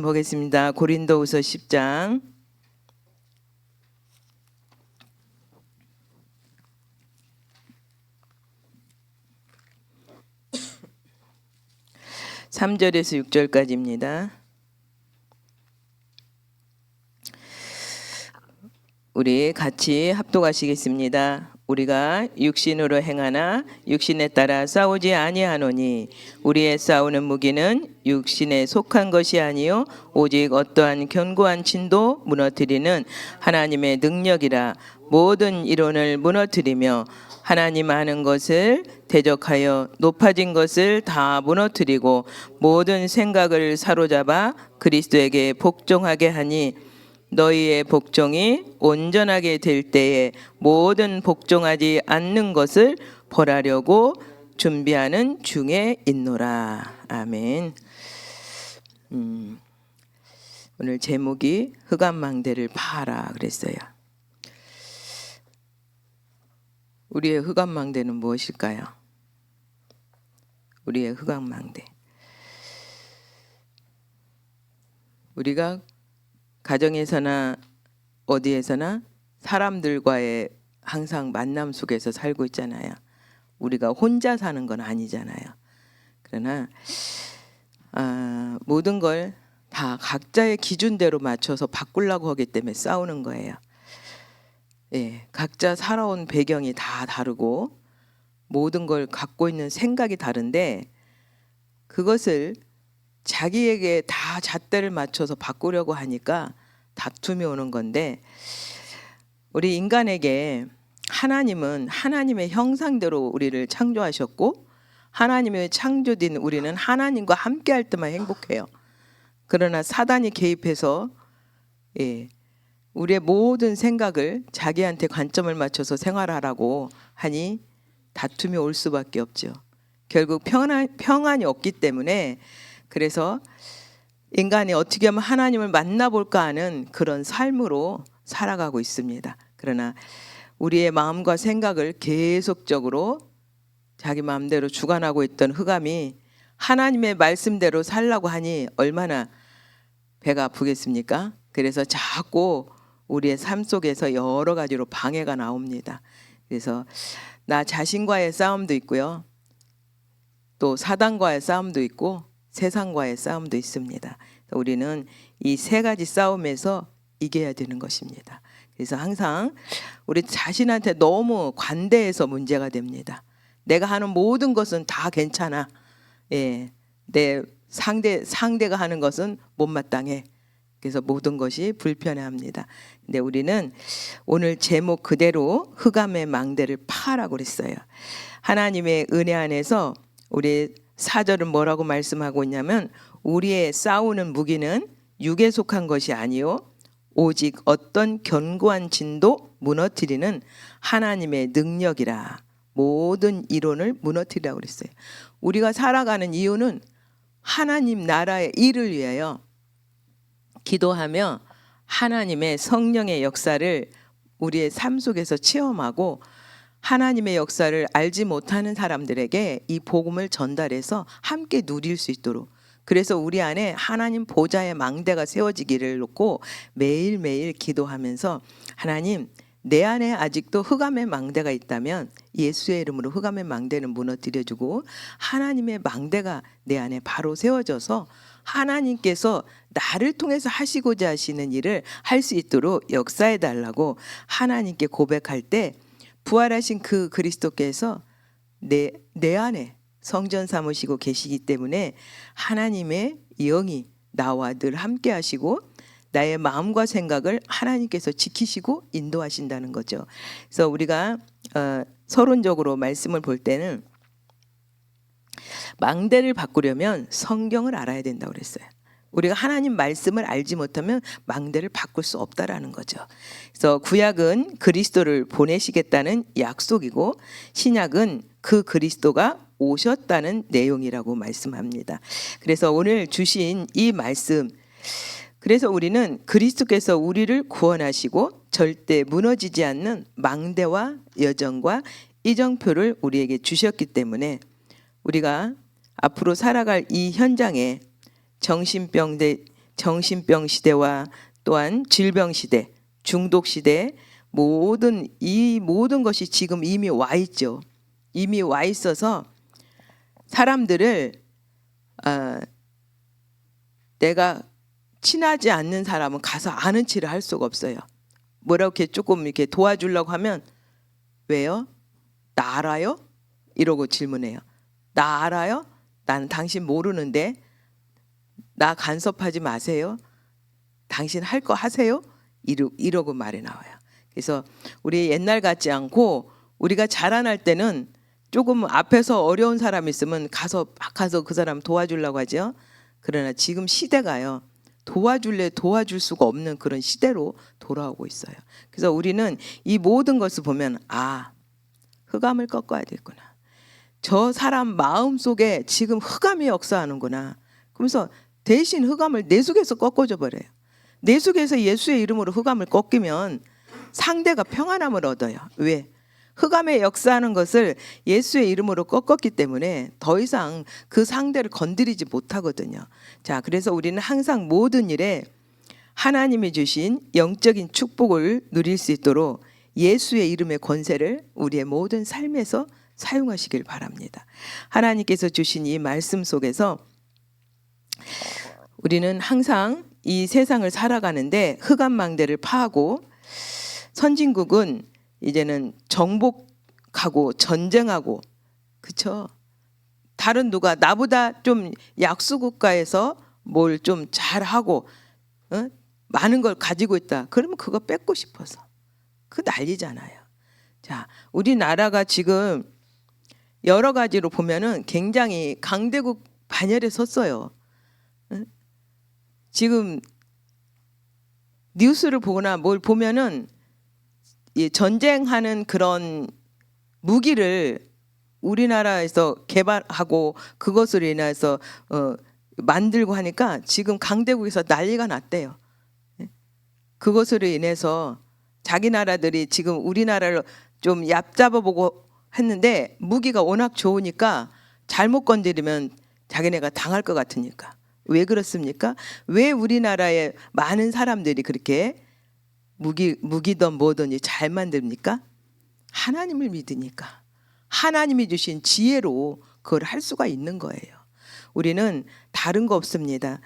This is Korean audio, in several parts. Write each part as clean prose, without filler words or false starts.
보겠습니다. 고린도후서 10장 3절에서 6절까지입니다. 우리 같이 합독하시겠습니다. 우리가 육신으로 행하나 육신에 따라 싸우지 아니하노니 우리의 싸우는 무기는 육신에 속한 것이 아니요 오직 어떠한 견고한 진도 무너뜨리는 하나님의 능력이라. 모든 이론을 무너뜨리며 하나님 아는 것을 대적하여 높아진 것을 다 무너뜨리고 모든 생각을 사로잡아 그리스도에게 복종하게 하니 너희의 복종이 온전하게 될 때에 모든 복종하지 않는 것을 벌하려고 준비하는 중에 있노라. 아멘. 오늘 제목이 흑암망대를 파라 그랬어요. 우리의 흑암망대는 무엇일까요? 우리의 흑암망대. 우리가 가정에서나 어디에서나 사람들과의 항상 만남 속에서 살고 있잖아요. 우리가 혼자 사는 건 아니잖아요. 그러나 모든 걸 다 각자의 기준대로 맞춰서 바꾸려고 하기 때문에 싸우는 거예요. 예, 각자 살아온 배경이 다 다르고 모든 걸 갖고 있는 생각이 다른데 그것을 자기에게 다 잣대를 맞춰서 바꾸려고 하니까 다툼이 오는 건데, 우리 인간에게 하나님은 하나님의 형상대로 우리를 창조하셨고 하나님의 창조된 우리는 하나님과 함께 할 때만 행복해요. 그러나 사단이 개입해서 우리의 모든 생각을 자기한테 관점을 맞춰서 생활하라고 하니 다툼이 올 수밖에 없죠. 결국 평안이 없기 때문에, 그래서 인간이 어떻게 하면 하나님을 만나볼까 하는 그런 삶으로 살아가고 있습니다. 그러나 우리의 마음과 생각을 계속적으로 자기 마음대로 주관하고 있던 흑암이 하나님의 말씀대로 살라고 하니 얼마나 배가 아프겠습니까? 그래서 자꾸 우리의 삶 속에서 여러 가지로 방해가 나옵니다. 그래서 나 자신과의 싸움도 있고요, 또 사단과의 싸움도 있고 세상과의 싸움도 있습니다. 우리는 이 세 가지 싸움에서 이겨야 되는 것입니다. 그래서 항상 우리 자신한테 너무 관대해서 문제가 됩니다. 내가 하는 모든 것은 다 괜찮아. 내 상대가 하는 것은 못마땅해. 그래서 모든 것이 불편해합니다. 근데 우리는 오늘 제목 그대로 흑암의 망대를 파라고 그랬어요. 하나님의 은혜 안에서 우리 4절은 뭐라고 말씀하고 있냐면, 우리의 싸우는 무기는 육에 속한 것이 아니요 오직 어떤 견고한 진도 무너뜨리는 하나님의 능력이라. 모든 이론을 무너뜨리라고 그랬어요. 우리가 살아가는 이유는 하나님 나라의 일을 위하여 기도하며 하나님의 성령의 역사를 우리의 삶 속에서 체험하고 하나님의 역사를 알지 못하는 사람들에게 이 복음을 전달해서 함께 누릴 수 있도록, 그래서 우리 안에 하나님 보좌의 망대가 세워지기를 놓고 매일매일 기도하면서, 하나님 내 안에 아직도 흑암의 망대가 있다면 예수의 이름으로 흑암의 망대는 무너뜨려주고 하나님의 망대가 내 안에 바로 세워져서 하나님께서 나를 통해서 하시고자 하시는 일을 할 수 있도록 역사해 달라고 하나님께 고백할 때, 부활하신 그 그리스도께서 내 안에 성전 삼으시고 계시기 때문에 하나님의 영이 나와 늘 함께 하시고 나의 마음과 생각을 하나님께서 지키시고 인도하신다는 거죠. 그래서 우리가 서론적으로 말씀을 볼 때는 망대를 바꾸려면 성경을 알아야 된다고 그랬어요. 우리가 하나님 말씀을 알지 못하면 망대를 바꿀 수 없다라는 거죠. 그래서 구약은 그리스도를 보내시겠다는 약속이고 신약은 그 그리스도가 오셨다는 내용이라고 말씀합니다. 그래서 오늘 주신 이 말씀, 그래서 우리는 그리스도께서 우리를 구원하시고 절대 무너지지 않는 망대와 여정과 이정표를 우리에게 주셨기 때문에 우리가 앞으로 살아갈 이 현장에 정신병 시대와 또한 질병 시대, 중독 시대, 이 모든 것이 지금 이미 와 있죠. 이미 와 있어서 사람들을 내가 친하지 않는 사람은 가서 아는 체를 할 수가 없어요. 뭐라고 조금 이렇게 도와주려고 하면 왜요? 나 알아요? 이러고 질문해요. 나 알아요? 나는 당신 모르는데 나 간섭하지 마세요. 당신 할 거 하세요? 이러고 말이 나와요. 그래서 우리 옛날 같지 않고 우리가 자라날 때는 조금 앞에서 어려운 사람 있으면 가서 그 사람 도와주려고 하죠. 그러나 지금 시대가요. 도와줄 수가 없는 그런 시대로 돌아오고 있어요. 그래서 우리는 이 모든 것을 보면 흑암을 꺾어야 되겠구나. 저 사람 마음속에 지금 흑암이 역사하는구나. 그러면서 대신 흑암을 내 속에서 꺾어줘 버려요. 내 속에서 예수의 이름으로 흑암을 꺾이면 상대가 평안함을 얻어요. 왜? 흑암에 역사하는 것을 예수의 이름으로 꺾었기 때문에 더 이상 그 상대를 건드리지 못하거든요. 자, 그래서 우리는 항상 모든 일에 하나님이 주신 영적인 축복을 누릴 수 있도록 예수의 이름의 권세를 우리의 모든 삶에서 사용하시길 바랍니다. 하나님께서 주신 이 말씀 속에서 우리는 항상 이 세상을 살아가는데 흑암망대를 파하고 선진국은 이제는 정복하고 전쟁하고 그쵸? 다른 누가 나보다 좀 약수국가에서 뭘 좀 잘하고 많은 걸 가지고 있다. 그러면 그거 뺏고 싶어서 그 난리잖아요. 자, 우리나라가 지금 여러 가지로 보면은 굉장히 강대국 반열에 섰어요. 지금 뉴스를 보거나 뭘 보면은 전쟁하는 그런 무기를 우리나라에서 개발하고 그것으로 인해서 만들고 하니까 지금 강대국에서 난리가 났대요. 그것으로 인해서 자기 나라들이 지금 우리나라를 좀 얕잡아보고 했는데 무기가 워낙 좋으니까 잘못 건드리면 자기네가 당할 것 같으니까. 왜 그렇습니까? 왜 우리나라에 많은 사람들이 그렇게 무기든 뭐든지 잘 만듭니까? 하나님을 믿으니까. 하나님이 주신 지혜로 그걸 할 수가 있는 거예요. 우리는 다른 거 없습니다.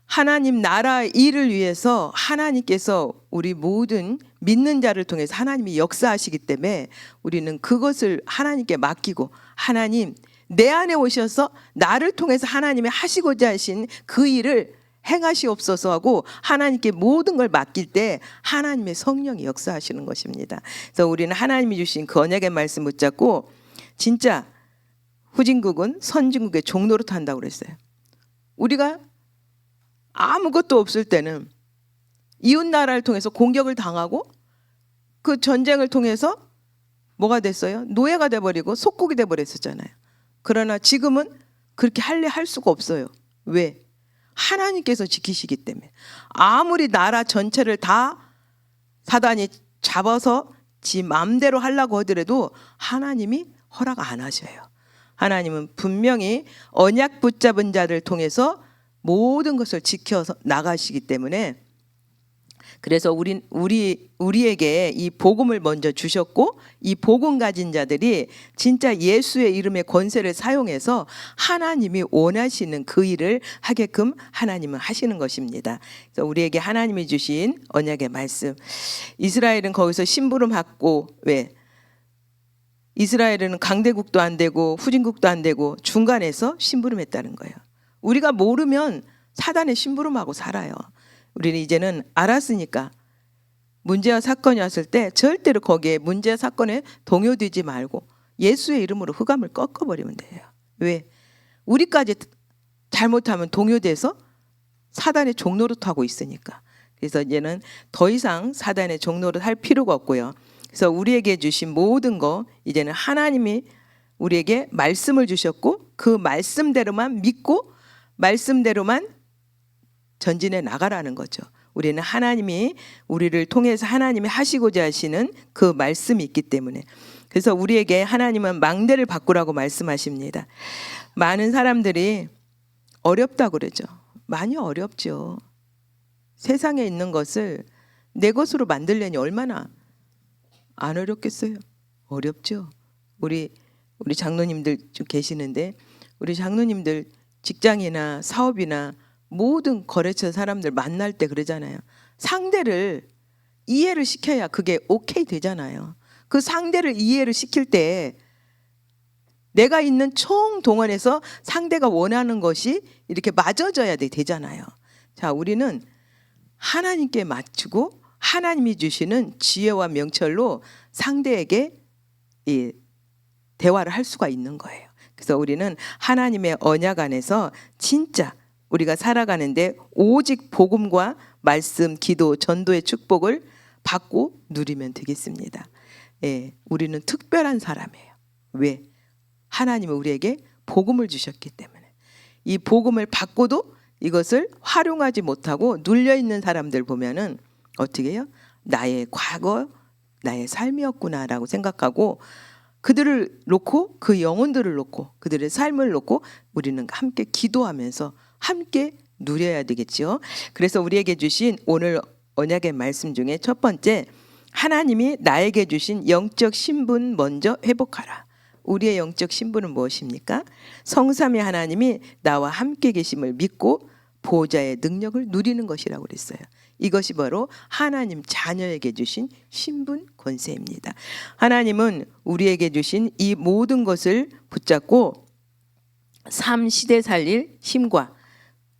하나님 나라 일을 위해서 하나님께서 우리 모든 믿는 자를 통해서 하나님이 역사하시기 때문에 우리는 그것을 하나님께 맡기고 하나님 내 안에 오셔서 나를 통해서 하나님이 하시고자 하신 그 일을 행하시옵소서 하고 하나님께 모든 걸 맡길 때 하나님의 성령이 역사하시는 것입니다. 그래서 우리는 하나님이 주신 그 언약의 말씀 붙잡고 진짜 후진국은 선진국의 종노릇 한다고 그랬어요. 우리가 아무것도 없을 때는 이웃 나라를 통해서 공격을 당하고 그 전쟁을 통해서 뭐가 됐어요? 노예가 돼버리고 속국이 돼버렸었잖아요. 그러나 지금은 그렇게 할 수가 없어요. 왜? 하나님께서 지키시기 때문에. 아무리 나라 전체를 다 사단이 잡아서 지 마음대로 하려고 하더라도 하나님이 허락 안 하셔요. 하나님은 분명히 언약 붙잡은 자를 통해서 모든 것을 지켜서 나가시기 때문에 그래서 우리에게 이 복음을 먼저 주셨고 이 복음 가진 자들이 진짜 예수의 이름의 권세를 사용해서 하나님이 원하시는 그 일을 하게끔 하나님은 하시는 것입니다. 그래서 우리에게 하나님이 주신 언약의 말씀. 이스라엘은 거기서 심부름 받고 왜? 이스라엘은 강대국도 안 되고 후진국도 안 되고 중간에서 심부름했다는 거예요. 우리가 모르면 사단의 심부름하고 살아요. 우리는 이제는 알았으니까 문제와 사건이 왔을 때 절대로 거기에 문제와 사건에 동요되지 말고 예수의 이름으로 흑암을 꺾어버리면 돼요. 왜? 우리까지 잘못하면 동요돼서 사단의 종노릇하고 있으니까. 그래서 이제는 더 이상 사단의 종노릇 할 필요가 없고요. 그래서 우리에게 주신 모든 거 이제는 하나님이 우리에게 말씀을 주셨고 그 말씀대로만 믿고 말씀대로만 전진해 나가라는 거죠. 우리는 하나님이 우리를 통해서 하나님이 하시고자 하시는 그 말씀이 있기 때문에. 그래서 우리에게 하나님은 망대를 바꾸라고 말씀하십니다. 많은 사람들이 어렵다고 그러죠. 많이 어렵죠. 세상에 있는 것을 내 것으로 만들려니 얼마나 안 어렵겠어요? 어렵죠. 우리 장로님들 좀 계시는데 우리 장로님들 직장이나 사업이나 모든 거래처 사람들 만날 때 그러잖아요. 상대를 이해를 시켜야 그게 오케이 되잖아요. 그 상대를 이해를 시킬 때 내가 있는 총동원에서 상대가 원하는 것이 이렇게 맞아져야 되잖아요. 자, 우리는 하나님께 맞추고 하나님이 주시는 지혜와 명철로 상대에게 이 대화를 할 수가 있는 거예요. 그래서 우리는 하나님의 언약 안에서 진짜 우리가 살아가는데 오직 복음과 말씀, 기도, 전도의 축복을 받고 누리면 되겠습니다. 예, 우리는 특별한 사람이에요. 왜? 하나님은 우리에게 복음을 주셨기 때문에. 이 복음을 받고도 이것을 활용하지 못하고 눌려있는 사람들 보면은 어떻게 해요? 나의 과거, 나의 삶이었구나라고 생각하고 그들을 놓고 그 영혼들을 놓고 그들의 삶을 놓고 우리는 함께 기도하면서 함께 누려야 되겠죠. 그래서 우리에게 주신 오늘 언약의 말씀 중에 첫 번째, 하나님이 나에게 주신 영적 신분 먼저 회복하라. 우리의 영적 신분은 무엇입니까? 성삼위 하나님이 나와 함께 계심을 믿고 보호자의 능력을 누리는 것이라고 그랬어요. 이것이 바로 하나님 자녀에게 주신 신분 권세입니다. 하나님은 우리에게 주신 이 모든 것을 붙잡고 삶 시대 살릴 힘과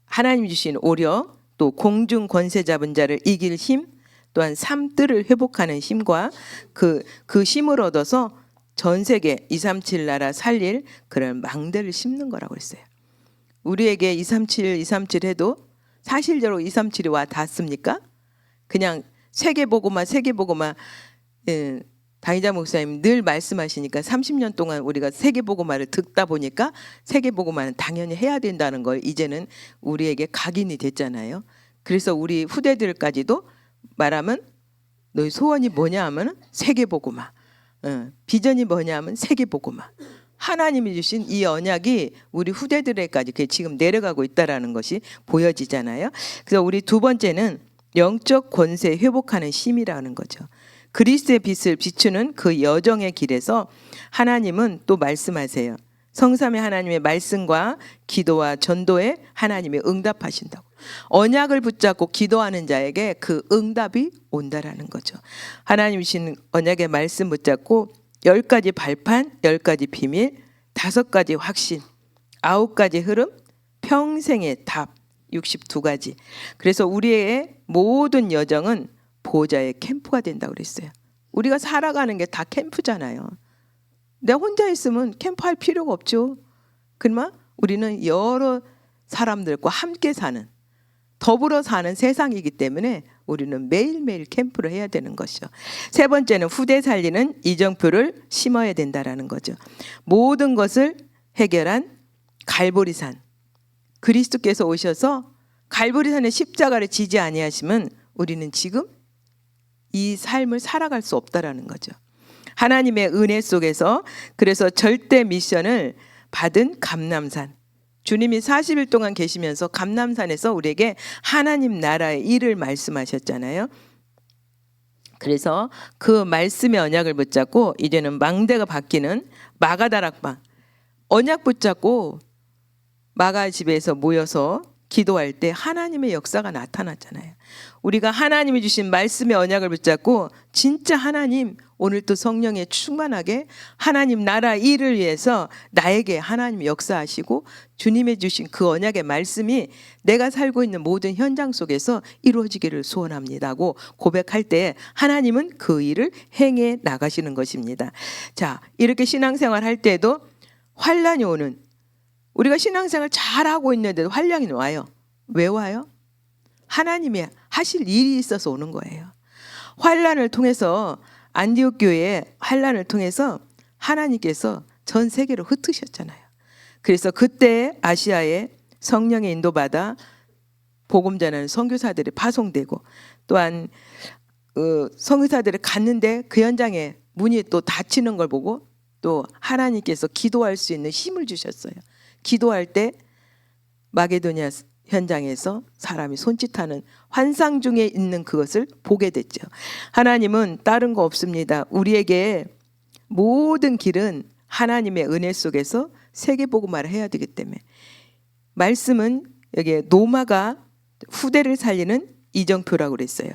하나님이 주신 오력, 또 공중 권세 잡은 자를 이길 힘, 또한 삶들을 회복하는 힘과 그 힘을 얻어서 전 세계 237 나라 살릴 그런 망대를 심는 거라고 했어요. 우리에게 237 해도 사실적으로 237이 와 닿습니까? 그냥 세계보고만 당의자 목사님 늘 말씀하시니까 30년 동안 우리가 세계보고만을 듣다 보니까 세계보고만은 당연히 해야 된다는 걸 이제는 우리에게 각인이 됐잖아요. 그래서 우리 후대들까지도 말하면 너희 소원이 뭐냐 하면 세계보고만, 비전이 뭐냐 하면 세계보고만. 하나님이 주신 이 언약이 우리 후대들에까지 지금 내려가고 있다라는 것이 보여지잖아요. 그래서 우리 두 번째는 영적 권세 회복하는 힘이라는 거죠. 그리스도의 빛을 비추는 그 여정의 길에서 하나님은 또 말씀하세요. 성삼위 하나님의 말씀과 기도와 전도에 하나님이 응답하신다고. 언약을 붙잡고 기도하는 자에게 그 응답이 온다라는 거죠. 하나님 주신 언약의 말씀 붙잡고 10가지 발판, 10가지 비밀, 5가지 확신, 9가지 흐름, 평생의 답, 62가지. 그래서 우리의 모든 여정은 보호자의 캠프가 된다고 그랬어요. 우리가 살아가는 게 다 캠프잖아요. 내가 혼자 있으면 캠프할 필요가 없죠. 그러면 우리는 여러 사람들과 함께 사는, 더불어 사는 세상이기 때문에 우리는 매일매일 캠프를 해야 되는 것이죠. 세 번째는 후대 살리는 이정표를 심어야 된다라는 거죠. 모든 것을 해결한 갈보리산, 그리스도께서 오셔서 갈보리산의 십자가를 지지 아니하시면 우리는 지금 이 삶을 살아갈 수 없다라는 거죠. 하나님의 은혜 속에서 그래서 절대 미션을 받은 감람산, 주님이 40일 동안 계시면서 감람산에서 우리에게 하나님 나라의 일을 말씀하셨잖아요. 그래서 그 말씀의 언약을 붙잡고 이제는 망대가 바뀌는 마가다락방, 언약 붙잡고 마가 집에서 모여서 기도할 때 하나님의 역사가 나타났잖아요. 우리가 하나님이 주신 말씀의 언약을 붙잡고 진짜 하나님 오늘 또 성령에 충만하게 하나님 나라 일을 위해서 나에게 하나님 역사하시고 주님의 주신 그 언약의 말씀이 내가 살고 있는 모든 현장 속에서 이루어지기를 소원합니다고 고백할 때 하나님은 그 일을 행해 나가시는 것입니다. 자, 이렇게 신앙생활 할 때도 환난이 오는, 우리가 신앙생활 잘하고 있는데도 환난이 와요. 왜 와요? 하나님이 하실 일이 있어서 오는 거예요. 환난을 통해서 안디옥 교회의 환난을 통해서 하나님께서 전 세계로 흩으셨잖아요. 그래서 그때 아시아에 성령의 인도받아 복음 전하는 선교사들이 파송되고 또한 선교사들이 갔는데 그 현장에 문이 또 닫히는 걸 보고 또 하나님께서 기도할 수 있는 힘을 주셨어요. 기도할 때 마게도니아 현장에서 사람이 손짓하는 환상 중에 있는 그것을 보게 됐죠. 하나님은 다른 거 없습니다. 우리에게 모든 길은 하나님의 은혜 속에서 세계복음화를 해야 되기 때문에, 말씀은 여기에 노마가 후대를 살리는 이정표라고 그랬어요.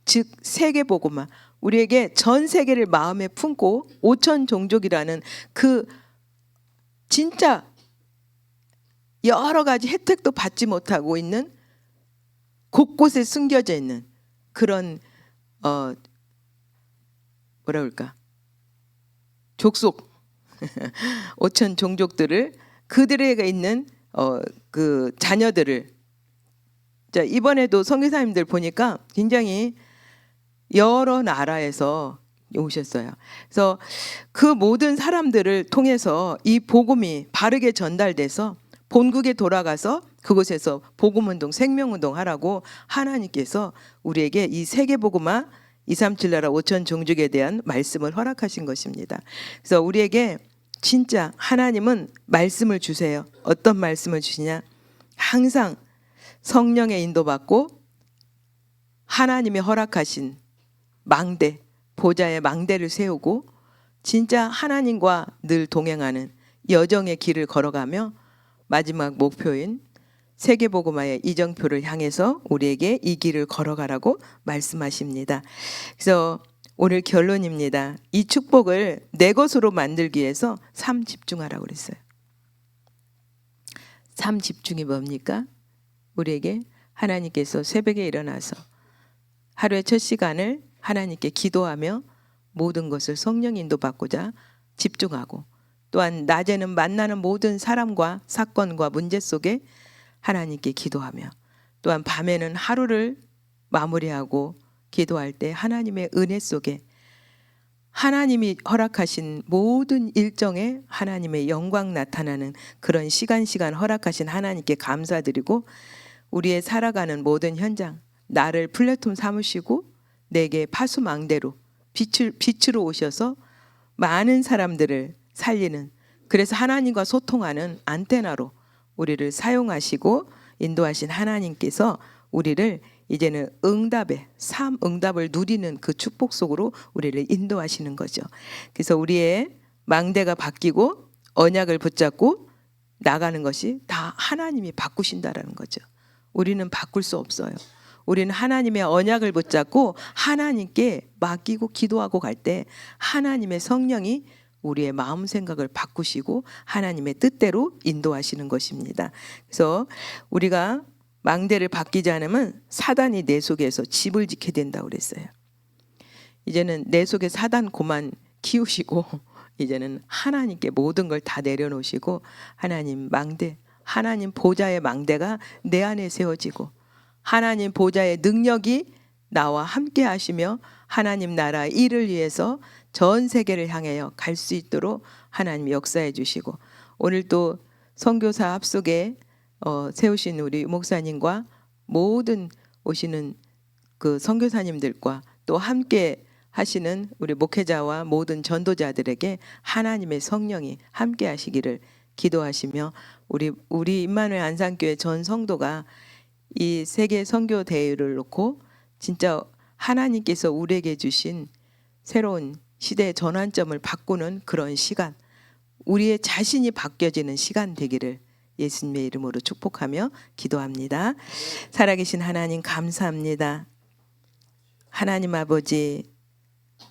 즉 세계복음화, 우리에게 전 세계를 마음에 품고 5천 종족이라는 그 진짜 여러 가지 혜택도 받지 못하고 있는, 곳곳에 숨겨져 있는 그런 뭐라 그럴까, 족속 5천 종족들을, 그들에게 있는 그 자녀들을, 자 이번에도 선교사님들 보니까 굉장히 여러 나라에서 오셨어요. 그래서 그 모든 사람들을 통해서 이 복음이 바르게 전달돼서 본국에 돌아가서 그곳에서 복음운동, 생명운동 하라고 하나님께서 우리에게 이 세계복음화 237 나라 5천 종족에 대한 말씀을 허락하신 것입니다. 그래서 우리에게 진짜 하나님은 말씀을 주세요. 어떤 말씀을 주시냐? 항상 성령의 인도받고 하나님이 허락하신 망대, 보좌의 망대를 세우고 진짜 하나님과 늘 동행하는 여정의 길을 걸어가며 마지막 목표인 세계복음화의 이정표를 향해서 우리에게 이 길을 걸어가라고 말씀하십니다. 그래서 오늘 결론입니다. 이 축복을 내 것으로 만들기 위해서 3 집중하라고 그랬어요. 3 집중이 뭡니까? 우리에게 하나님께서 새벽에 일어나서 하루의 첫 시간을 하나님께 기도하며 모든 것을 성령 인도받고자 집중하고, 또한 낮에는 만나는 모든 사람과 사건과 문제 속에 하나님께 기도하며, 또한 밤에는 하루를 마무리하고 기도할 때 하나님의 은혜 속에 하나님이 허락하신 모든 일정에 하나님의 영광 나타나는 그런 시간 허락하신 하나님께 감사드리고, 우리의 살아가는 모든 현장, 나를 플랫폼 삼으시고 내게 파수망대로 빛으로 오셔서 많은 사람들을 살리는, 그래서 하나님과 소통하는 안테나로 우리를 사용하시고 인도하신 하나님께서 우리를 이제는 응답의 삶, 응답을 누리는 그 축복 속으로 우리를 인도하시는 거죠. 그래서 우리의 망대가 바뀌고 언약을 붙잡고 나가는 것이 다 하나님이 바꾸신다라는 거죠. 우리는 바꿀 수 없어요. 우리는 하나님의 언약을 붙잡고 하나님께 맡기고 기도하고 갈 때 하나님의 성령이 우리의 마음 생각을 바꾸시고 하나님의 뜻대로 인도하시는 것입니다. 그래서 우리가 망대를 바뀌지 않으면 사단이 내 속에서 집을 짓게 된다고 그랬어요. 이제는 내 속에 사단 고만 키우시고 이제는 하나님께 모든 걸 다 내려놓으시고 하나님 망대, 하나님 보좌의 망대가 내 안에 세워지고 하나님 보좌의 능력이 나와 함께 하시며 하나님 나라 일을 위해서 전 세계를 향하여 갈 수 있도록 하나님 역사해 주시고, 오늘 또 선교사 합숙에 세우신 우리 목사님과 모든 오시는 그 선교사님들과 또 함께 하시는 우리 목회자와 모든 전도자들에게 하나님의 성령이 함께 하시기를 기도하시며, 우리 임마누엘 안산교회 전 성도가 이 세계 선교 대회를 놓고 진짜 하나님께서 우리에게 주신 새로운 시대의 전환점을 바꾸는 그런 시간, 우리의 자신이 바뀌어지는 시간 되기를 예수님의 이름으로 축복하며 기도합니다. 살아계신 하나님 감사합니다. 하나님 아버지,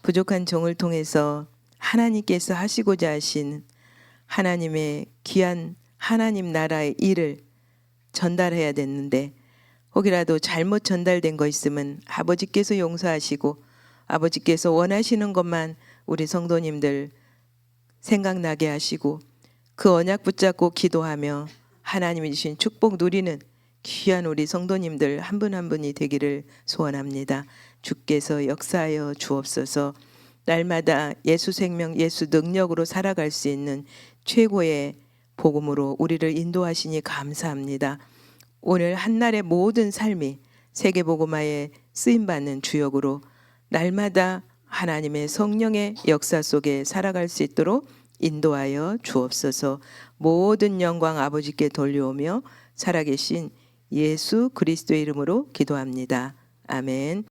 부족한 종을 통해서 하나님께서 하시고자 하신 하나님의 귀한 하나님 나라의 일을 전달해야 됐는데 혹이라도 잘못 전달된 거 있으면 아버지께서 용서하시고 아버지께서 원하시는 것만 우리 성도님들 생각나게 하시고 그 언약 붙잡고 기도하며 하나님이 주신 축복 누리는 귀한 우리 성도님들 한 분 한 분이 되기를 소원합니다. 주께서 역사하여 주옵소서. 날마다 예수 생명, 예수 능력으로 살아갈 수 있는 최고의 복음으로 우리를 인도하시니 감사합니다. 오늘 한날의 모든 삶이 세계복음화에 쓰임받는 주역으로 날마다 하나님의 성령의 역사 속에 살아갈 수 있도록 인도하여 주옵소서. 모든 영광 아버지께 돌려오며 살아계신 예수 그리스도의 이름으로 기도합니다. 아멘.